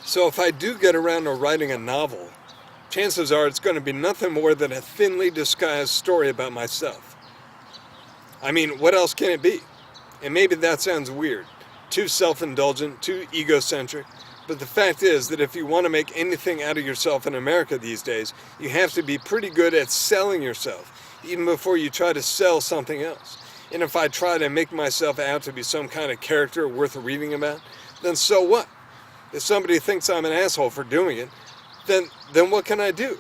So if I do get around to writing a novel, chances are it's going to be nothing more than a thinly disguised story about myself. I mean, what else can it be? And maybe that sounds weird, too self-indulgent, too egocentric, but the fact is that if you want to make anything out of yourself in America these days, you have to be pretty good at selling yourself, even before you try to sell something else. And if I try to make myself out to be some kind of character worth reading about, then so what? If somebody thinks I'm an asshole for doing it, then what can I do?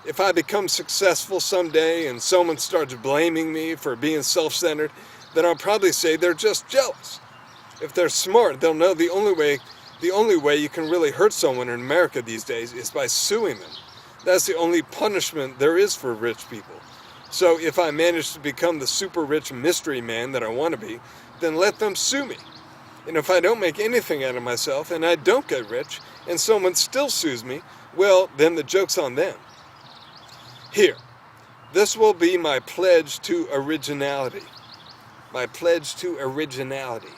If I become successful someday and someone starts blaming me for being self-centered, then I'll probably say they're just jealous. If they're smart, they'll know the only way you can really hurt someone in America these days is by suing them. That's the only punishment there is for rich people. So if I manage to become the super rich mystery man that I want to be, then let them sue me. And if I don't make anything out of myself and I don't get rich and someone still sues me, well, then the joke's on them. Here, this will be my pledge to originality. My pledge to originality.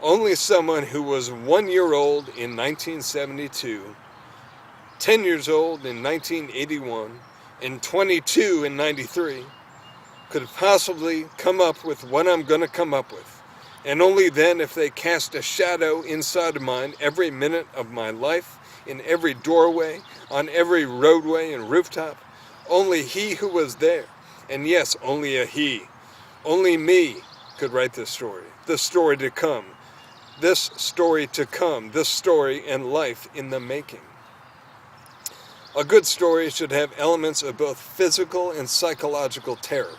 Only someone who was 1 year old in 1972, 10 years old in 1981, and 22 in 93 could possibly come up with what I'm going to come up with. And only then, if they cast a shadow inside of mine every minute of my life, in every doorway, on every roadway and rooftop, only he who was there, and yes, only a he, only me could write this story to come, this story to come, this story and life in the making. A good story should have elements of both physical and psychological terror.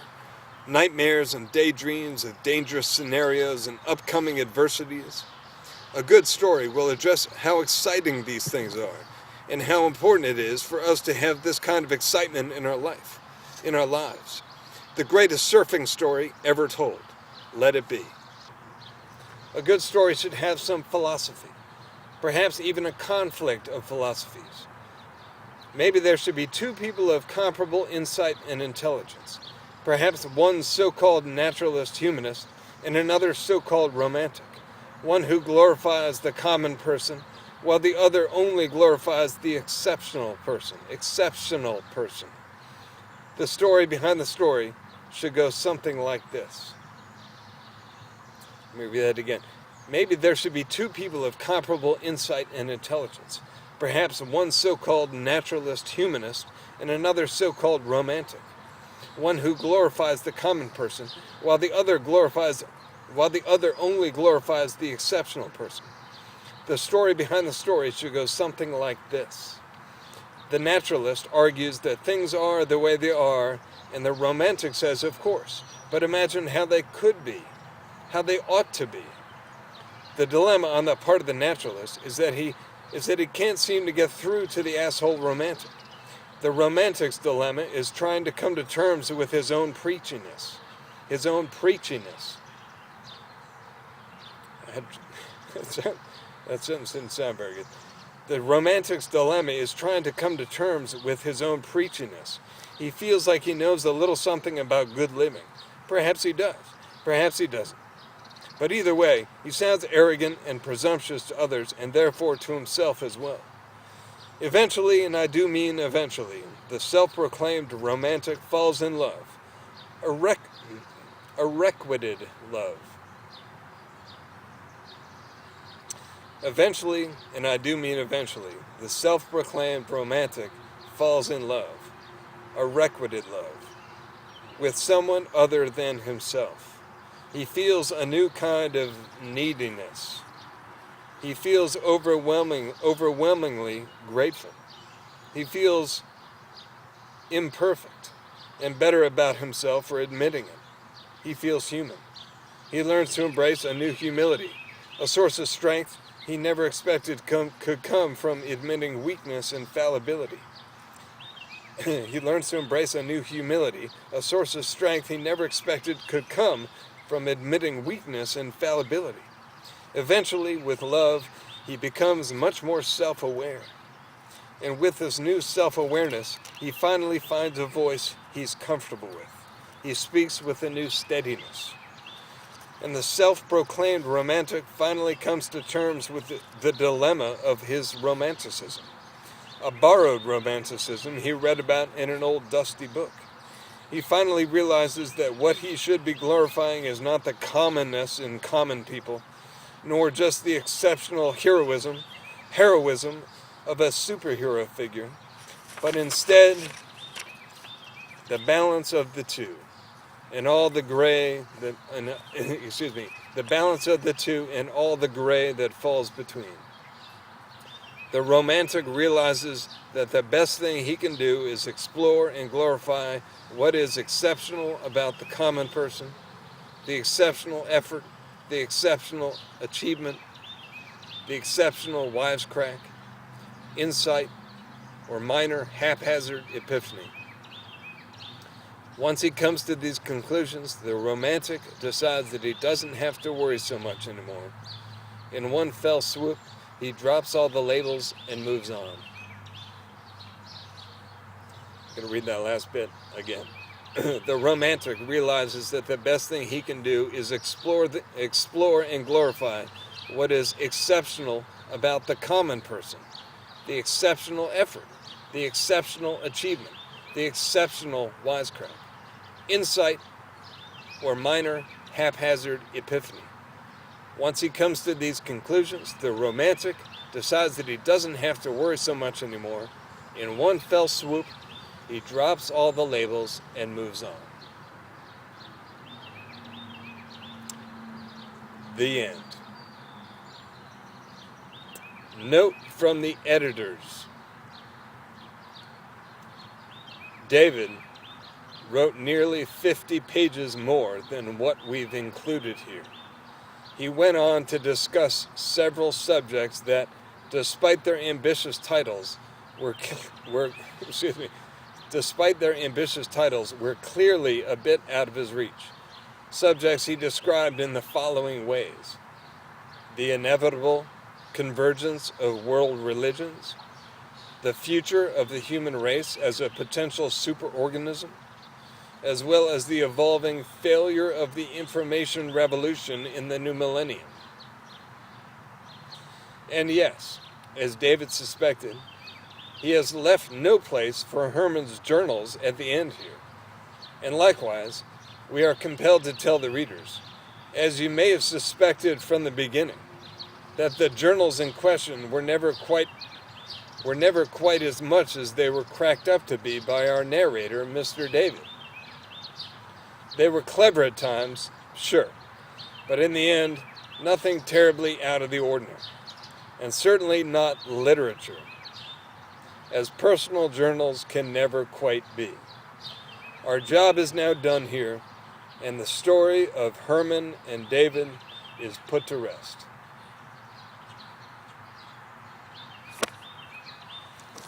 Nightmares and daydreams of dangerous scenarios and upcoming adversities. A good story will address how exciting these things are and how important it is for us to have this kind of excitement in our life, in our lives. The greatest surfing story ever told. Let it be. A good story should have some philosophy, perhaps even a conflict of philosophies. Maybe there should be two people of comparable insight and intelligence. Perhaps one so-called naturalist humanist and another so-called romantic. One who glorifies the common person, while the other only glorifies the exceptional person. Exceptional person. The story behind the story should go something like this. Let me read that again. Maybe there should be two people of comparable insight and intelligence. Perhaps one so-called naturalist humanist and another so-called romantic. One who glorifies the common person, while the other only glorifies the exceptional person. The story behind the story should go something like this. The naturalist argues that things are the way they are, and the romantic says, of course, but imagine how they could be, how they ought to be. The dilemma on the part of the naturalist is that he can't seem to get through to the asshole romantic. The romantic's dilemma is trying to come to terms with his own preachiness. His own preachiness. That sentence didn't sound very good. The romantic's dilemma is trying to come to terms with his own preachiness. He feels like he knows a little something about good living. Perhaps he does. Perhaps he doesn't. But either way, he sounds arrogant and presumptuous to others, and therefore to himself as well. Eventually, and I do mean eventually, the self-proclaimed romantic falls in love. A requited love. Eventually, and I do mean eventually, the self-proclaimed romantic falls in love. A requited love. With someone other than himself. He feels a new kind of neediness. He feels overwhelmingly grateful. He feels imperfect and better about himself for admitting it. He feels human. He learns to embrace a new humility, a source of strength he never expected could come from admitting weakness and fallibility. He learns to embrace a new humility, a source of strength he never expected could come from admitting weakness and fallibility. Eventually, with love, he becomes much more self-aware. And with this new self-awareness, he finally finds a voice he's comfortable with. He speaks with a new steadiness. and the self-proclaimed romantic finally comes to terms with the dilemma of his romanticism. A borrowed romanticism he read about in an old dusty book. He finally realizes that what he should be glorifying is not the commonness in common people, nor just the exceptional heroism of a superhero figure, but instead the balance of the two, and all the gray that, the balance of the two and all the gray that falls between. The romantic realizes that the best thing he can do is explore and glorify what is exceptional about the common person, the exceptional effort, the exceptional achievement, the exceptional wisecrack, insight, or minor haphazard epiphany. Once he comes to these conclusions, the romantic decides that he doesn't have to worry so much anymore. In one fell swoop, he drops all the labels and moves on. I'm going to read that last bit again. The romantic realizes that the best thing he can do is explore and glorify what is exceptional about the common person, the exceptional effort, the exceptional achievement, the exceptional wisecrack, insight, or minor haphazard epiphany. Once he comes to these conclusions, the romantic decides that he doesn't have to worry so much anymore. In one fell swoop, he drops all the labels and moves on. The end. Note from the editors. David wrote nearly 50 pages more than what we've included here. He went on to discuss several subjects that, despite their ambitious titles, were clearly a bit out of his reach. Subjects he described in the following ways: the inevitable convergence of world religions, the future of the human race as a potential superorganism, as well as the evolving failure of the information revolution in the new millennium. And yes, as David suspected, he has left no place for Herman's journals at the end here. And likewise, we are compelled to tell the readers, as you may have suspected from the beginning, that the journals in question were never quite as much as they were cracked up to be by our narrator, Mr. David. They were clever at times, sure, but in the end, nothing terribly out of the ordinary, and certainly not literature, as personal journals can never quite be. Our job is now done here, and the story of Herman and David is put to rest.